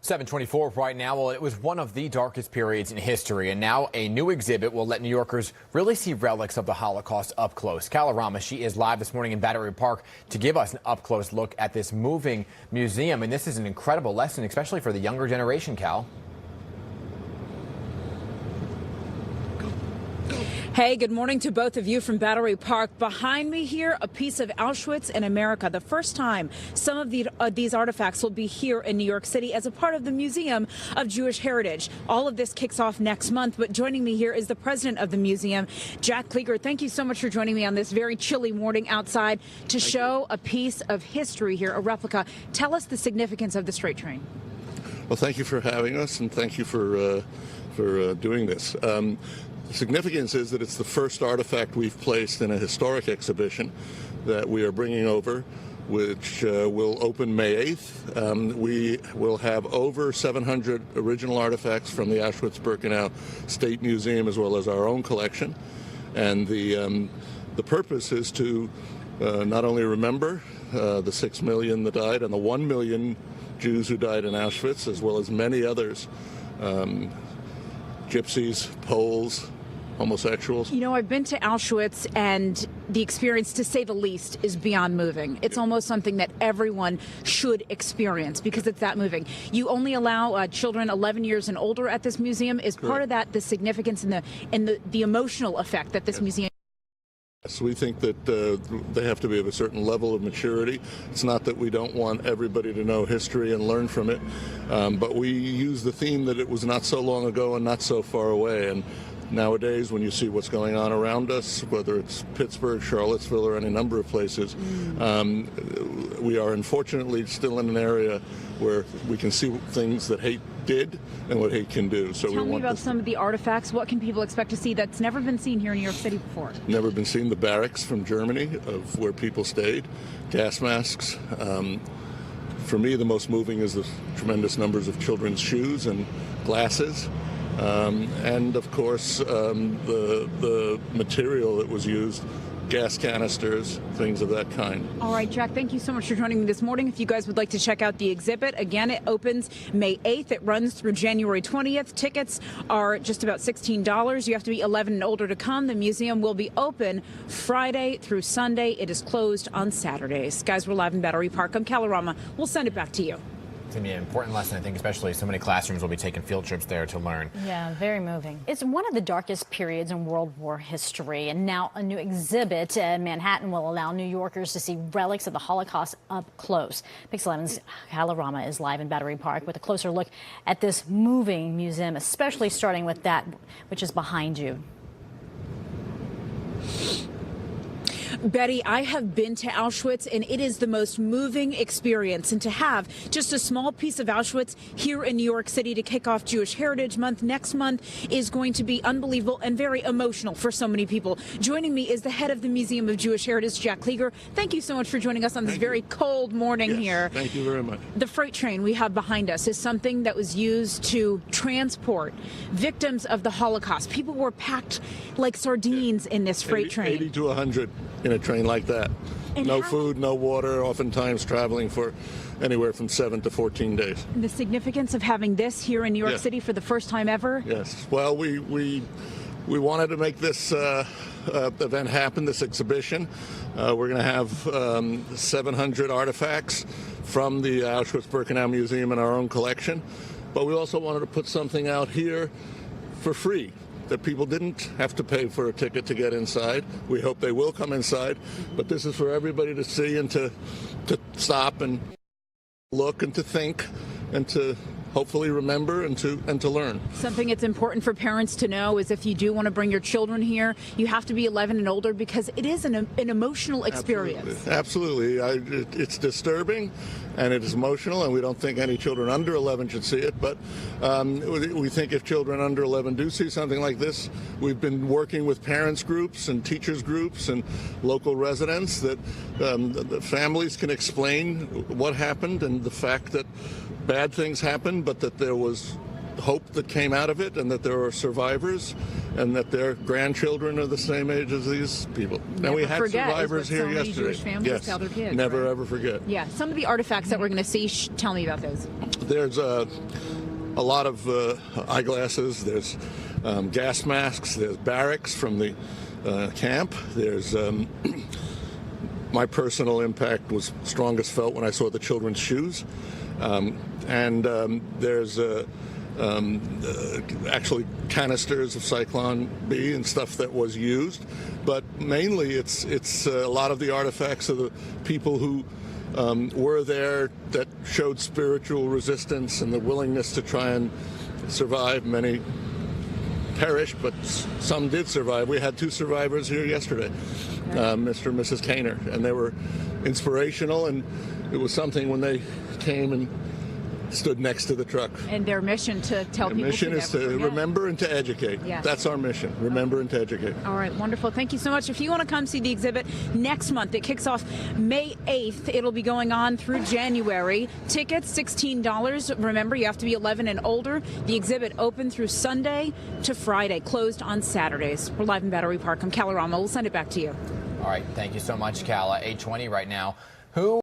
7:24 right now. Well, it was one of the darkest periods in history, and now a new exhibit will let New Yorkers really see relics of the Holocaust up close. Calorama, she is live this morning in Battery Park to give us an up-close look at this moving museum, and this is an incredible lesson, especially for the younger generation, Cal. Hey, good morning to both of you from Battery Park. Behind me here, a piece of Auschwitz in America. The first time some of these artifacts will be here in New York City as a part of the Museum of Jewish Heritage. All of this kicks off next month, but joining me here is the president of the museum, Jack Kleeger. Thank you so much for joining me on this very chilly morning outside to show a piece of history here, a replica. Tell us the significance of the freight train. Well, thank you for having us, and thank you for doing this. The significance is that it's the first artifact we've placed in a historic exhibition that we are bringing over, which will open May 8th. We will have over 700 original artifacts from the Auschwitz-Birkenau State Museum, as well as our own collection. And the purpose is to not only remember the 6 million that died and the 1 million Jews who died in Auschwitz, as well as many others, gypsies, Poles, homosexuals. You know, I've been to Auschwitz, and the experience, to say the least, is beyond moving. It's almost something that everyone should experience because it's that moving. You only allow children 11 years and older at this museum. Is Correct. Part of that the significance and the emotional effect that this museum? So we think that they have to be of a certain level of maturity. It's not that we don't want everybody to know history and learn from it, but we use the theme that it was not so long ago and not so far away. And nowadays, when you see what's going on around us, whether it's Pittsburgh, Charlottesville, or any number of places, we are unfortunately still in an area where we can see things that hate did and what hate can do. So Tell me about some of the artifacts. What can people expect to see that's never been seen here in New York City before? Never been seen. The barracks from Germany of where people stayed, gas masks. For me, the most moving is the tremendous numbers of children's shoes and glasses. And of course, the material that was used, gas canisters, things of that kind. All right, Jack, thank you so much for joining me this morning. If you guys would like to check out the exhibit, again, it opens May 8th. It runs through January 20th. Tickets are just about $16. You have to be 11 and older to come. The museum will be open Friday through Sunday. It is closed on Saturdays. Guys, we're live in Battery Park. I'm Calorama. We'll send it back to you. It's going to be an important lesson, I think, especially so many classrooms will be taking field trips there to learn. Yeah, very moving. It's one of the darkest periods in World War history, and now a new exhibit in Manhattan will allow New Yorkers to see relics of the Holocaust up close. Pix 11's Calorama is live in Battery Park with a closer look at this moving museum, especially starting with that which is behind you. Betty, I have been to Auschwitz, and it is the most moving experience. And to have just a small piece of Auschwitz here in New York City to kick off Jewish Heritage Month next month is going to be unbelievable and very emotional for so many people. Joining me is the head of the Museum of Jewish Heritage, Jack Kleeger. Thank you so much for joining us on this very cold morning here. Thank you very much. The freight train we have behind us is something that was used to transport victims of the Holocaust. People were packed like sardines in this freight train. 80 to 100 in a train like that. And no food, no water, oftentimes traveling for anywhere from 7 to 14 days. And the significance of having this here in New York City for the first time ever? Yes. Well, we wanted to make this event happen, this exhibition. We're going to have 700 artifacts from the Auschwitz-Birkenau Museum in our own collection. But we also wanted to put something out here for free, that people didn't have to pay for a ticket to get inside. We hope they will come inside, but this is for everybody to see and to stop and look and to think and to hopefully remember and to learn. Something that's important for parents to know is if you do want to bring your children here, you have to be 11 and older because it is an emotional experience. Absolutely. It's disturbing and it is emotional, and we don't think any children under 11 should see it, but we think if children under 11 do see something like this, we've been working with parents groups and teachers groups and local residents that the families can explain what happened and the fact that bad things happened, but that there was hope that came out of it, and that there are survivors, and that their grandchildren are the same age as these people. And we had survivors here yesterday. Jewish families tell their kids, never ever forget. Yeah, some of the artifacts that we're going to see, tell me about those. There's a lot of eyeglasses. There's gas masks. There's barracks from the camp. There's my personal impact was strongest felt when I saw the children's shoes. There's actually canisters of Cyclone B and stuff that was used. But mainly it's a lot of the artifacts of the people who were there that showed spiritual resistance and the willingness to try and survive. Many perished, but some did survive. We had 2 survivors here yesterday, Mr. and Mrs. Kainer, and they were inspirational, and it was something when they came and stood next to the truck. And their mission to tell people. The mission is to remember and to educate. Yes. That's our mission, remember and to educate. All right, wonderful. Thank you so much. If you want to come see the exhibit next month, it kicks off May 8th. It'll be going on through January. Tickets, $16. Remember, you have to be 11 and older. The exhibit open through Sunday to Friday, closed on Saturdays. We're live in Battery Park. I'm Kalorama. We'll send it back to you. All right, thank you so much, Kala. 8:20 right now. Who